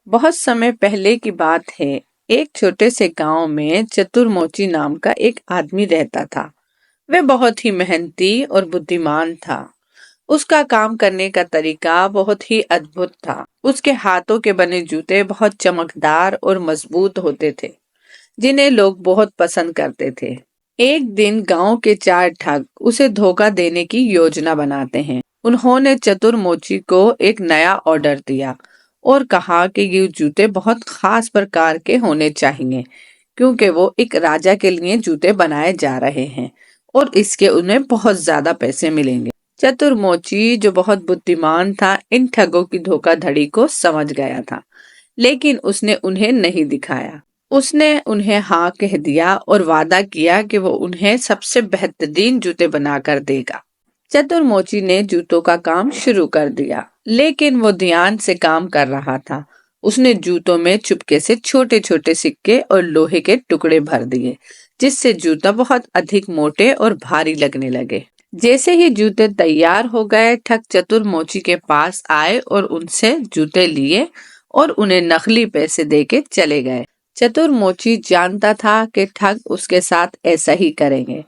बहुत समय पहले की बात है। एक छोटे से गांव में चतुर्मोची नाम का एक आदमी रहता था। वह बहुत ही मेहनती और बुद्धिमान था। उसका काम करने का तरीका बहुत ही अद्भुत था। उसके हाथों के बने जूते बहुत चमकदार और मजबूत होते थे, जिन्हें लोग बहुत पसंद करते थे। एक दिन गांव के चार ठग उसे धोखा देने की योजना बनाते हैं। उन्होंने चतुर्मोची को एक नया ऑर्डर दिया और कहा कि ये जूते बहुत खास प्रकार के होने चाहिए, क्योंकि वो एक राजा के लिए जूते बनाए जा रहे हैं और इसके उन्हें बहुत ज्यादा पैसे मिलेंगे। चतुर्मोची, जो बहुत बुद्धिमान था, इन ठगों की धोखाधड़ी को समझ गया था, लेकिन उसने उन्हें नहीं दिखाया। उसने उन्हें हाँ कह दिया और वादा किया कि वो उन्हें सबसे बेहतरीन जूते बनाकर देगा। चतुर्मोची ने जूतों का काम शुरू कर दिया, लेकिन वो ध्यान से काम कर रहा था। उसने जूतों में चुपके से छोटे छोटे सिक्के और लोहे के टुकड़े भर दिए, जिससे जूता बहुत अधिक मोटे और भारी लगने लगे। जैसे ही जूते तैयार हो गए, ठग चतुर्मोची के पास आए और उनसे जूते लिए और उन्हें नकली पैसे देके चले गए। चतुर्मोची जानता था कि ठग उसके साथ ऐसा ही करेंगे।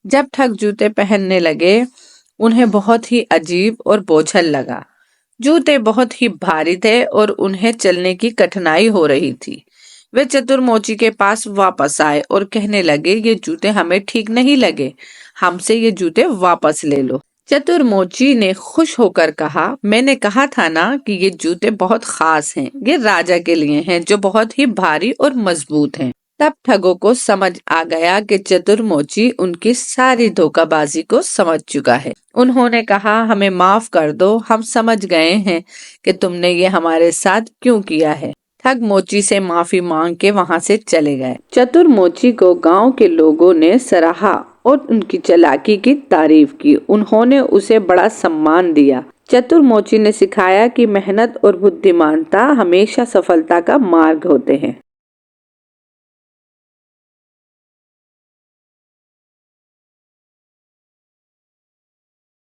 जब ठग जूते पहनने लगे, उन्हें बहुत ही अजीब और बोझल लगा। जूते बहुत ही भारी थे और उन्हें चलने की कठिनाई हो रही थी। वे चतुर्मोची के पास वापस आए और कहने लगे, ये जूते हमें ठीक नहीं लगे, हमसे ये जूते वापस ले लो। चतुर्मोची ने खुश होकर कहा, मैंने कहा था ना कि ये जूते बहुत खास हैं। ये राजा के लिए हैं, जो बहुत ही भारी और मजबूत हैं। तब ठगों को समझ आ गया कि चतुर्मोची उनकी सारी धोखाबाजी को समझ चुका है। उन्होंने कहा, हमें माफ कर दो, हम समझ गए हैं कि तुमने ये हमारे साथ क्यों किया है। ठग मोची से माफी मांग के वहां से चले गए। चतुर्मोची को गांव के लोगों ने सराहा और उनकी चालाकी की तारीफ की। उन्होंने उसे बड़ा सम्मान दिया। चतुर्मोची ने सिखाया कि मेहनत और बुद्धिमानता हमेशा सफलता का मार्ग होते हैं।